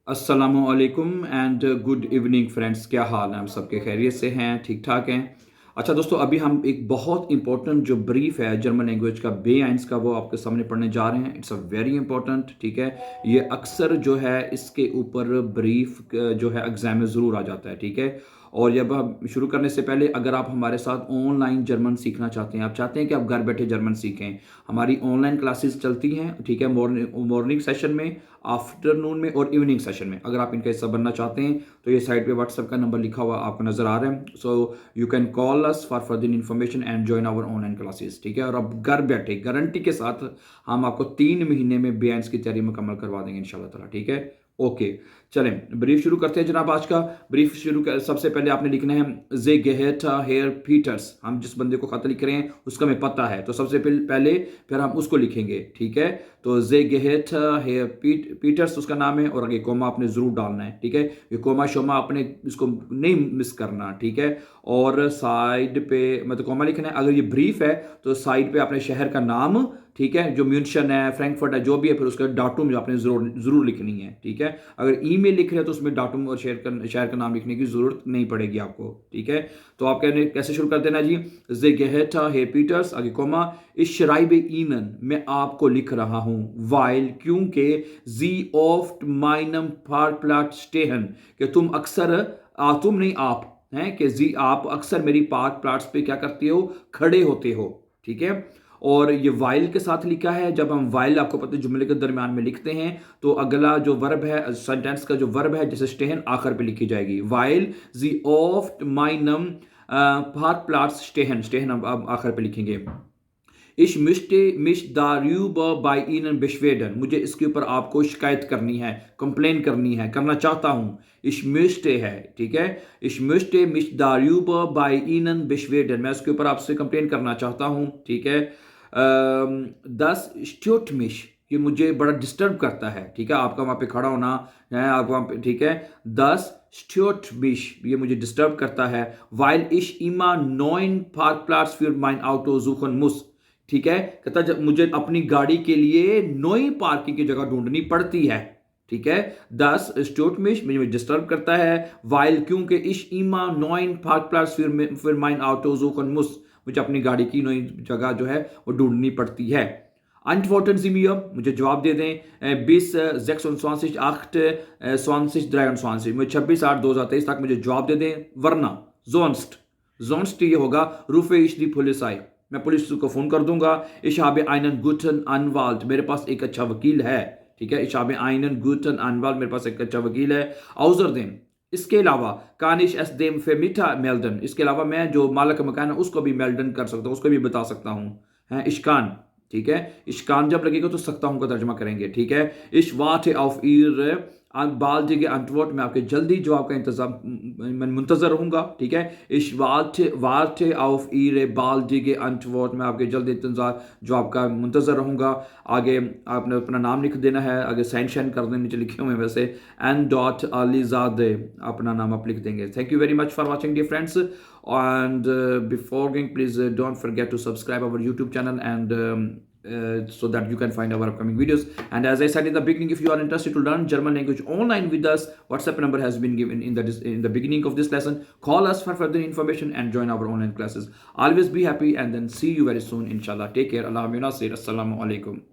अस्सलामुअलैकुम and good evening friends. क्या हाल है? हम सबके खैरियत से हैं, ठीक ठाक हैं। अच्छा दोस्तों, अभी हम एक बहुत इंपॉर्टेंट जो ब्रीफ है जर्मन लैंग्वेज का बे आइंस का, वो आपके सामने पढ़ने जा रहे हैं। इट्स अ वेरी इंपॉर्टेंट, ठीक है। ये अक्सर जो है इसके ऊपर ब्रीफ जो है एग्जाम में ज़रूर आ जाता है, ठीक है। और जब हम शुरू करने से पहले, अगर आप हमारे साथ ऑनलाइन जर्मन सीखना चाहते हैं, आप चाहते हैं कि आप घर बैठे जर्मन सीखें, हमारी ऑनलाइन क्लासेस चलती हैं, ठीक है। मॉर्निंग सेशन में, आफ्टरनून में और इवनिंग सेशन में। अगर आप इनका हिस्सा बनना चाहते हैं तो ये साइड पे व्हाट्सएप का नंबर लिखा हुआ आपको नजर आ रहा है। So you can call us for further information and join our online classes, ठीक है। और अब घर बैठे गारंटी के साथ हम आपको 3 महीने में बेंस की तैयारी मुकम्मल करवा देंगे इंशाल्लाह ताला, ठीक है। ओके, चलें ब्रीफ शुरू करते हैं जनाब। आज का ब्रीफ शुरू कर, सबसे पहले आपने लिखना है जे गेहेटा हेयर पीटर्स। हम जिस बंदे को खत लिख रहे हैं उसका हमें पता है, तो सबसे पहले फिर हम उसको लिखेंगे, ठीक है। तो जे गेहेटा हेयर पीटर्स उसका नाम है, और आगे कोमा आपने जरूर डालना है, ठीक है। ये कोमा शोमा आपने इसको नहीं मिस करना, ठीक है। और साइड पे मतलब कोमा लिखना है। अगर ये ब्रीफ है तो साइड पे आपने शहर का नाम, ठीक है, जो म्यूनशन है, फ्रैंकफर्ट है, जो भी है, फिर उसका डाटूम जो आपने जरूर लिखनी है, ठीक है। अगर ईमेल लिख रहे हैं तो उसमें डाटूम और शहर का नाम लिखने की जरूरत नहीं पड़ेगी आपको, ठीक है। तो आप कहने कैसे शुरू कर देना जी, जे गेहेटा हे पीटर्स, आगे कोमा, इस शराइब ईनन मैं आपको लिख रहा हूं, वाइल क्योंकि जी ऑफ्ट माइनम फारप्लाट स्टेहन कि तुम अक्सर तुम नहीं आप हैं कि जी आप अक्सर मेरी पार्क प्लाट्स पे क्या करते हो, खड़े होते हो, ठीक है। और ये वाइल के साथ लिखा है। जब हम वाइल, आपको पता है, जुमले के दरमियान में लिखते हैं तो अगला जो वर्ब है, सेंटेंस का जो वर्ब है, जैसे स्टेहन आखिर पे लिखी जाएगी। वाइल जी ऑफ्ट माइनम पार्क प्लाट्स स्टेहन, स्टेहन अब आखिर पे लिखेंगे। इश मिस्टे मिश दारूब बाई इन बिश्वेडन, मुझे इसके ऊपर आपको शिकायत करनी है, कंप्लेन करनी है, करना चाहता हूं। इश मिस्टे है, ठीक है। इश मिस्टे मिश दारूब बाई इन बिश्वेडन, मैं उसके ऊपर आपसे कंप्लेन करना चाहता हूं, ठीक है। 10 स्ट्यूट मिश, ये मुझे बड़ा डिस्टर्ब करता है, ठीक है। आपका वहां पे खड़ा होना है, आप वहां पे, ठीक है। 10 स्ट्यूट मिश, ये मुझे डिस्टर्ब करता है। वाइल इश इमा नॉइन पार्क प्लाट्स फिर माइन आउटो जुखन मुस, ठीक है। कहता जब मुझे अपनी गाड़ी के लिए नई पार्किंग की जगह ढूंढनी पड़ती है, ठीक है। 10 स्टोट मिश मुझे डिस्टर्ब करता है। वाइल क्योंकि इश इमा नॉइन पार्क प्लाट्स फिर माइन आउटो जुखन मुस, मुझे अपनी गाड़ी की नई जगह जो है वो ढूंढनी पड़ती है। Antworten Sie mir, मुझे जवाब दे दें, bis 26 8 20 23, मुझे 26/8/2023 तक मुझे जवाब दे दें, वरना जोन्स्ट, जोन्स्ट ये होगा रूफे इश दी पुलिसाई, मैं पुलिस को फोन कर दूंगा। Ich habe einen guten Anwalt, मेरे पास एक अच्छा वकील है, ठीक है। Ich habe einen guten Anwalt, मेरे पास एक अच्छा वकील है। Außerdem, इसके अलावा, kann ich es dem Vermieter melden, इसके अलावा मैं जो मालिक मकान है उसको भी मेल्डन कर सकता हूँ, उसको भी बता सकता हूँ, है इश्कान, ठीक है। इश्कान जब लगेगा तो सकता हूं का तर्जमा करेंगे, ठीक है। इश वाटे ऑफ ईर बाल्दिगे अंतवर्ट, मैं आपके जल्दी जवाब का इंतजार, मैं मुंतजर रहूंगा, ठीक है। इश वाटे वाटे ऑफ ईर बाल्दिगे अंतवर्ट, मैं आपके जल्दी इंतजार जवाब का मुंतजर रहूंगा। आगे आपने अपना नाम लिख देना है, आगे साइन शाइन कर देने, नीचे लिखे हुए हैं वैसे, एन डॉट अलीजादे, अपना नाम आप लिख देंगे। Thank you very much for watching dear friends, and before going, please don't forget to subscribe our YouTube channel, and so that you can find our upcoming videos. And as I said in the beginning, if you are interested to learn German language online with us, WhatsApp number has been given in the beginning of this lesson. Call us for further information and join our online classes. Always be happy, and then see you very soon inshallah. Take care. Allah Nasir. Assalamu alaikum.